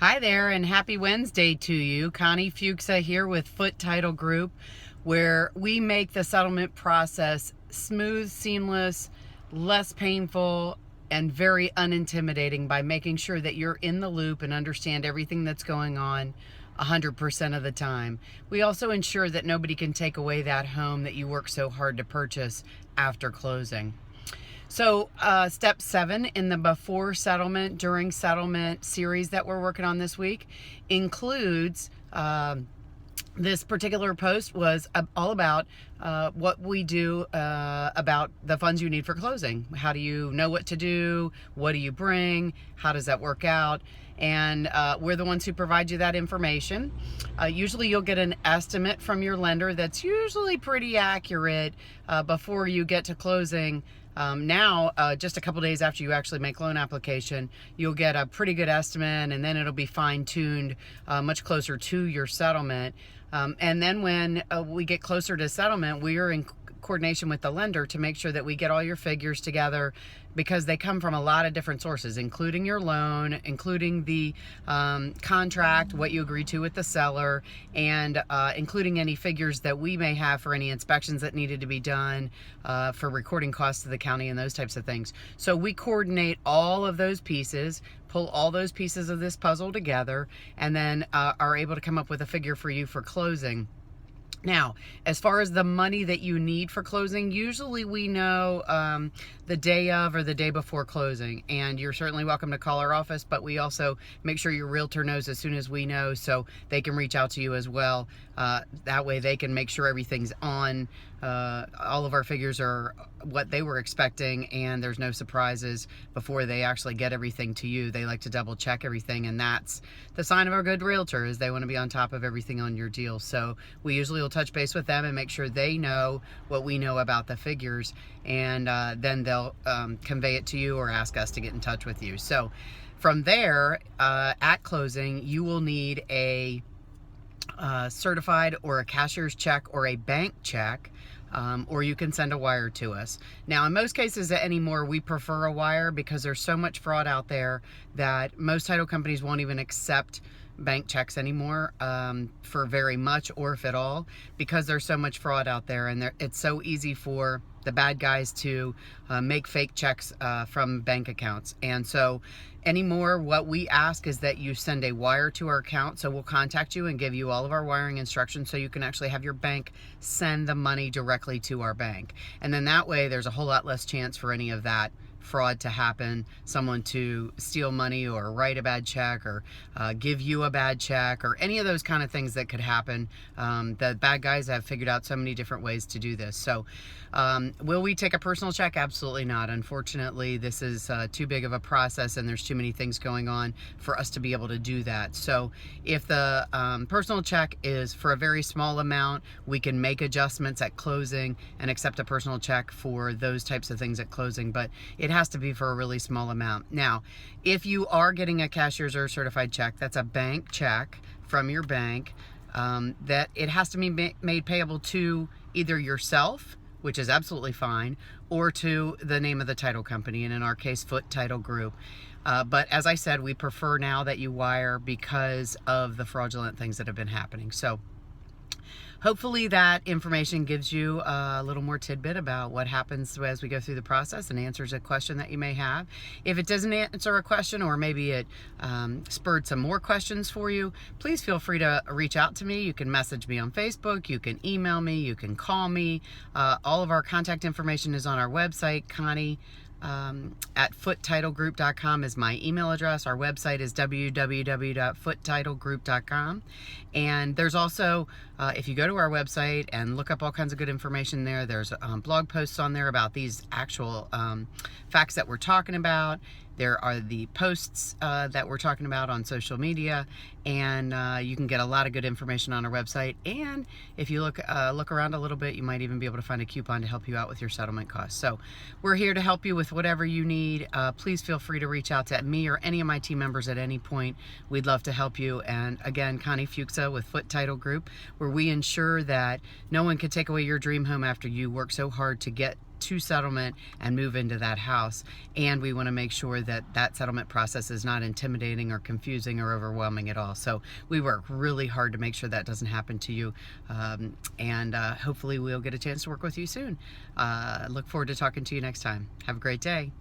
Hi there, and happy Wednesday to you. Connie Fuchsa here with Foote Title Group, where we make the settlement process smooth, seamless, less painful, and very unintimidating by making sure that you're in the loop and understand everything that's going on 100% of the time. We also ensure that nobody can take away that home that you work so hard to purchase after closing. So step 7 in the before settlement, during settlement series that we're working on this week includes this particular post was all about what we do about the funds you need for closing. How do you know what to do? What do you bring? How does that work out? And we're the ones who provide you that information. Usually you'll get an estimate from your lender that's usually pretty accurate before you get to closing. Now, just a couple days after you actually make loan application, you'll get a pretty good estimate, and then it'll be fine-tuned much closer to your settlement. And then when we get closer to settlement, we are in coordination with the lender to make sure that we get all your figures together, because they come from a lot of different sources, including your loan, including the contract, what you agreed to with the seller, and including any figures that we may have for any inspections that needed to be done, for recording costs to the county and those types of things. So we coordinate all of those pieces, pull all those pieces of this puzzle together, and then are able to come up with a figure for you for closing. Now, as far as the money that you need for closing, usually we know the day of or the day before closing, and you're certainly welcome to call our office, but we also make sure your realtor knows as soon as we know, so they can reach out to you as well. That way they can make sure everything's on. All of our figures are what they were expecting, and there's no surprises before they actually get everything to you. They like to double check everything, and that's the sign of a good realtor, is they want to be on top of everything on your deal. So we usually will touch base with them and make sure they know what we know about the figures, and then they'll convey it to you or ask us to get in touch with you. So from there, at closing, you will need a certified or a cashier's check or a bank check, or you can send a wire to us. Now, in most cases anymore, we prefer a wire because there's so much fraud out there that most title companies won't even accept bank checks anymore for very much, or if at all, because there's so much fraud out there, and it's so easy for the bad guys to make fake checks from bank accounts. And so anymore, what we ask is that you send a wire to our account. So we'll contact you and give you all of our wiring instructions so you can actually have your bank send the money directly to our bank. And then that way there's a whole lot less chance for any of that fraud to happen, someone to steal money or write a bad check or give you a bad check or any of those kind of things that could happen. The bad guys have figured out so many different ways to do this. So will we take a personal check? Absolutely not. Unfortunately, this is too big of a process, and there's too many things going on for us to be able to do that. So if the personal check is for a very small amount, we can make adjustments at closing and accept a personal check for those types of things at closing, but it has to be for a really small amount. Now, if you are getting a cashier's or certified check, that's a bank check from your bank, that it has to be made payable to either yourself, which is absolutely fine, or to the name of the title company, and in our case, Foote Title Group. But as I said, we prefer now that you wire because of the fraudulent things that have been happening. So hopefully that information gives you a little more tidbit about what happens as we go through the process and answers a question that you may have. If it doesn't answer a question, or maybe it spurred some more questions for you, please feel free to reach out to me. You can message me on Facebook, you can email me, you can call me. All of our contact information is on our website. Connie at footetilegroup.com is my email address. Our website is www.footetitlegroup.com. And there's also, if you go to our website and look up all kinds of good information there, there's blog posts on there about these actual facts that we're talking about. There are the posts that we're talking about on social media, and you can get a lot of good information on our website. And if you look around a little bit, you might even be able to find a coupon to help you out with your settlement costs. So we're here to help you with whatever you need. Please feel free to reach out to me or any of my team members at any point. We'd love to help you. And again, Connie Fuchsa with Foote Title Group, where we ensure that no one can take away your dream home after you work so hard to get to settlement and move into that house. And we want to make sure that that settlement process is not intimidating or confusing or overwhelming at all. So we work really hard to make sure that doesn't happen to you. And hopefully we'll get a chance to work with you soon. Look forward to talking to you next time. Have a great day.